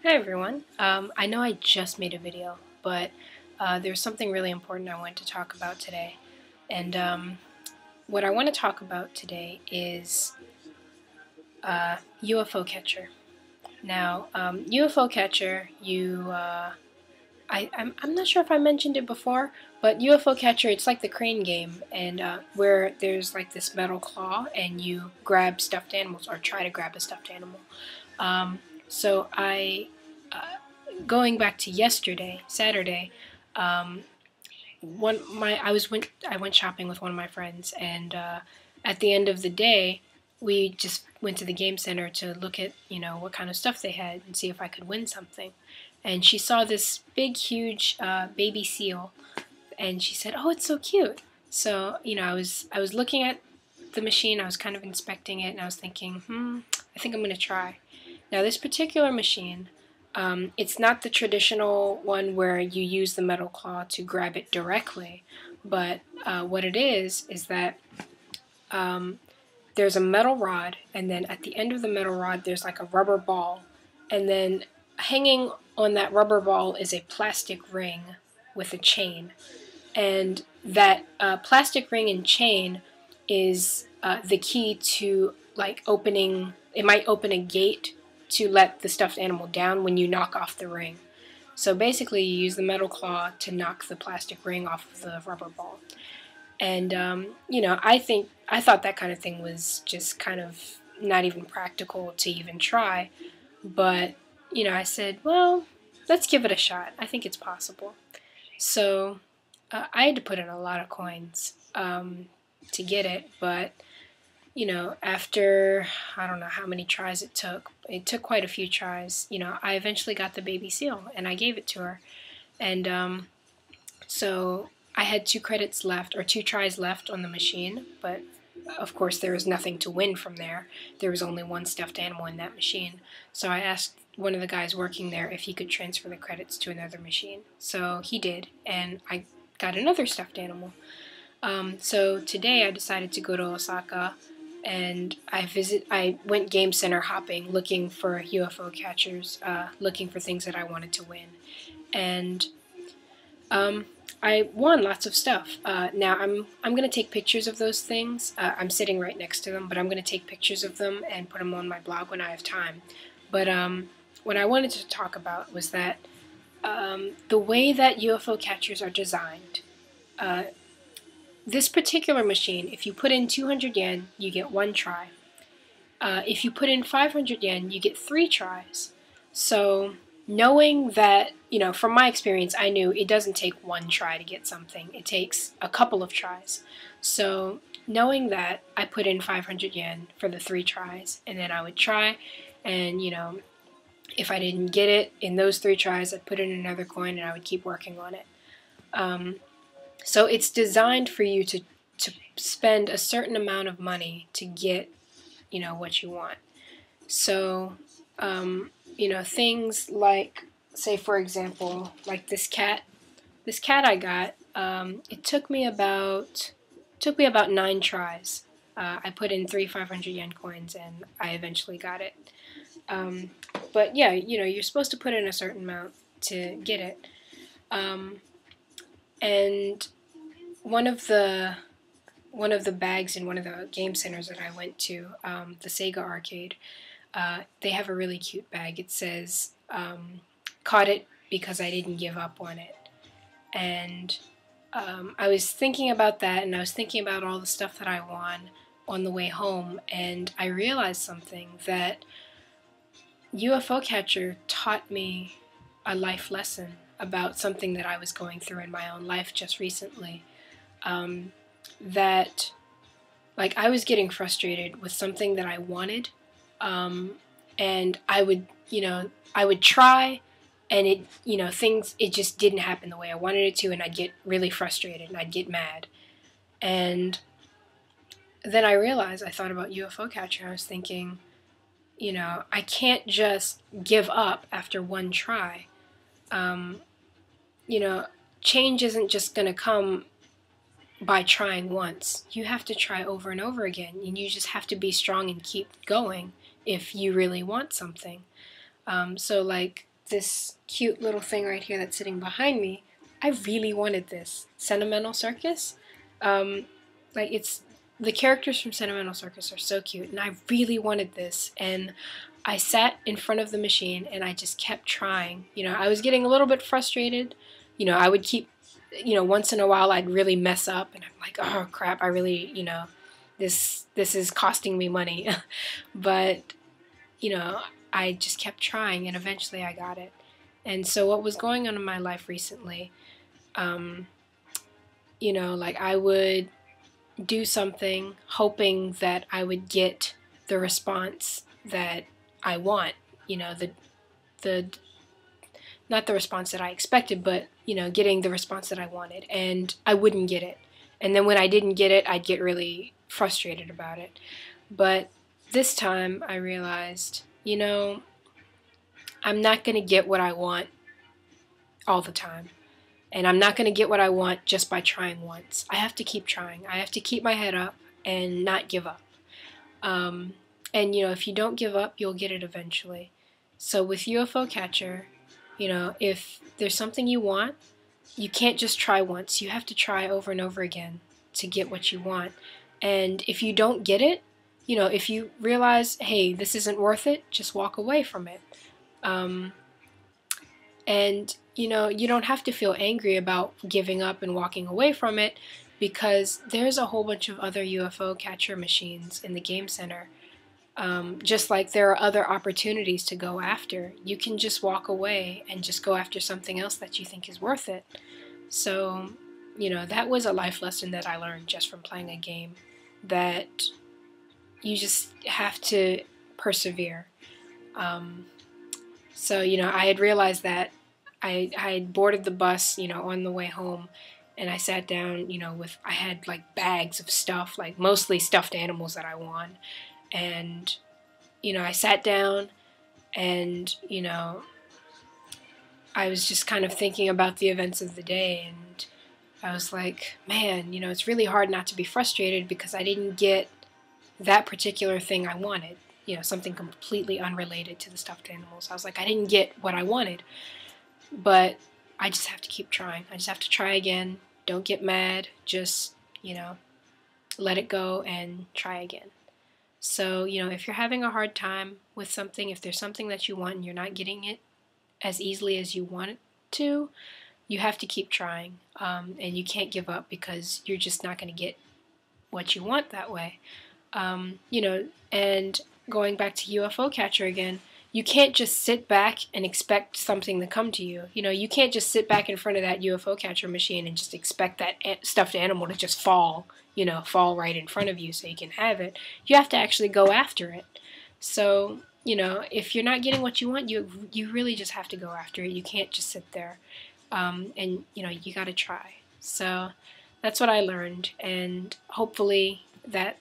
Hi everyone. I know I just made a video, but there's something really important I want to talk about today. And what I want to talk about today is UFO catcher. Now, UFO catcher, I'm not sure if I mentioned it before, but UFO catcher, it's like the crane game, and where there's like this metal claw, and you grab stuffed animals or try to grab a stuffed animal. Um, so going back to yesterday, Saturday, um, I went shopping with one of my friends, and at the end of the day, we just went to the game center to look at what kind of stuff they had and see if I could win something. And she saw this big, huge baby seal, and she said, "Oh, it's so cute." So I was looking at the machine, I was kind of inspecting it, and I was thinking, I think I'm gonna try. Now, this particular machine, it's not the traditional one where you use the metal claw to grab it directly, but what it is that um, there's a metal rod, and then at the end of the metal rod, there's like a rubber ball, and then hanging on that rubber ball is a plastic ring with a chain, and that plastic ring and chain is the key to like opening. It might open a gate to let the stuffed animal down when you knock off the ring. So basically, you use the metal claw to knock the plastic ring off of the rubber ball. And I thought that kind of thing was just kind of not even practical to even try. But I said, well, let's give it a shot. I think it's possible. So I had to put in a lot of coins to get it, but after I don't know how many tries it took quite a few tries. I eventually got the baby seal and I gave it to her, and so I had 2 credits left or 2 tries left on the machine, but of course there was nothing to win from there. There was only one stuffed animal in that machine, so I asked one of the guys working there if he could transfer the credits to another machine. So he did, and I got another stuffed animal. So today I decided to go to Osaka, and I went game center hopping, looking for UFO catchers, looking for things that I wanted to win, and I won lots of stuff. Now I'm gonna take pictures of those things. I'm sitting right next to them, but I'm gonna take pictures of them and put them on my blog when I have time. But what I wanted to talk about was that the way that UFO catchers are designed. This particular machine, if you put in 200 yen, you get 1 try. If you put in 500 yen, you get 3 tries. So knowing that, from my experience, I knew it doesn't take 1 try to get something. It takes a couple of tries. So knowing that, I put in 500 yen for the 3 tries, and then I would try, and if I didn't get it in those 3 tries, I'd put in another coin and I would keep working on it. So it's designed for you to spend a certain amount of money to get, what you want. So, things like, say for example, like this cat I got, it took me about 9 tries. I put in 3 500 yen coins and I eventually got it. But yeah, you're supposed to put in a certain amount to get it. And one of the bags in one of the game centers that I went to, the Sega arcade, they have a really cute bag. It says, "Caught it because I didn't give up on it." And I was thinking about that, and I was thinking about all the stuff that I won on the way home, and I realized something, that UFO Catcher taught me a life lesson about something that I was going through in my own life just recently. That, like, I was getting frustrated with something that I wanted, and I would try, and it just didn't happen the way I wanted it to, and I'd get really frustrated, and I'd get mad. And then I thought about UFO Catcher, I was thinking, I can't just give up after 1 try. Change isn't just going to come by trying once. You have to try over and over again, and you just have to be strong and keep going if you really want something. So like this cute little thing right here that's sitting behind me. I really wanted this. Sentimental Circus. Like, it's, the characters from Sentimental Circus are so cute, and I really wanted this, and I sat in front of the machine and I just kept trying. You know, I was getting a little bit frustrated. You know, I would keep, you know, once in a while I'd really mess up, and I'm like, oh crap, I really, you know, this is costing me money. But, you know, I just kept trying, and eventually I got it. And so what was going on in my life recently, you know, like, I would do something hoping that I would get the response that I want, you know, the not the response that I expected, but, you know, getting the response that I wanted, and I wouldn't get it. And then when I didn't get it, I'd get really frustrated about it. But this time I realized, you know, I'm not going to get what I want all the time. And I'm not going to get what I want just by trying once. I have to keep trying. I have to keep my head up and not give up. And, you know, if you don't give up, you'll get it eventually. So with UFO Catcher, you know, if there's something you want, you can't just try once. You have to try over and over again to get what you want. And if you don't get it, you know, if you realize, hey, this isn't worth it, just walk away from it. And, you know, you don't have to feel angry about giving up and walking away from it, because there's a whole bunch of other UFO catcher machines in the game center. Just like there are other opportunities to go after. You can just walk away and just go after something else that you think is worth it. So, you know, that was a life lesson that I learned just from playing a game, that you just have to persevere. So, you know, I had realized that I had boarded the bus, you know, on the way home, and I sat down, you know, I had like bags of stuff, like mostly stuffed animals that I won. And, you know, I sat down and, you know, I was just kind of thinking about the events of the day, and I was like, man, you know, it's really hard not to be frustrated because I didn't get that particular thing I wanted, you know, something completely unrelated to the stuffed animals. I was like, I didn't get what I wanted, but I just have to keep trying. I just have to try again. Don't get mad. Just, you know, let it go and try again. So, you know, if you're having a hard time with something, if there's something that you want and you're not getting it as easily as you want it to, you have to keep trying. And you can't give up, because you're just not going to get what you want that way. You know, and going back to UFO Catcher again, you can't just sit back and expect something to come to you. You know, you can't just sit back in front of that UFO Catcher machine and just expect that stuffed animal to just fall, you know, fall right in front of you so you can have it. You have to actually go after it. So, you know, if you're not getting what you want, you really just have to go after it. You can't just sit there. And, you know, you got to try. So that's what I learned. And hopefully that,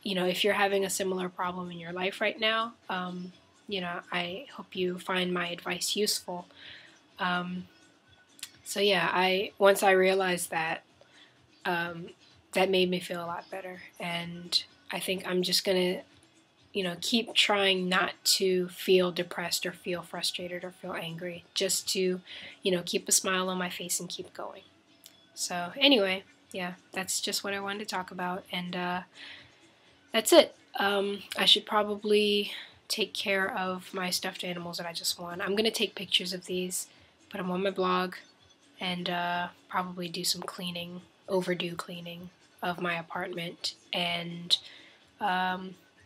you know, if you're having a similar problem in your life right now, you know, I hope you find my advice useful. So yeah, once I realized that, that made me feel a lot better. And I think I'm just gonna, you know, keep trying not to feel depressed or feel frustrated or feel angry. Just to, you know, keep a smile on my face and keep going. So anyway, yeah, that's just what I wanted to talk about. And that's it. I should probably take care of my stuffed animals that I just won. I'm going to take pictures of these, put them on my blog, and probably do some cleaning, overdue cleaning of my apartment, and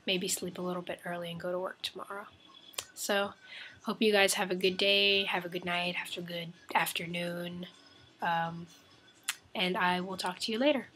maybe sleep a little bit early and go to work tomorrow. So, hope you guys have a good day, have a good night, have a good afternoon, and I will talk to you later.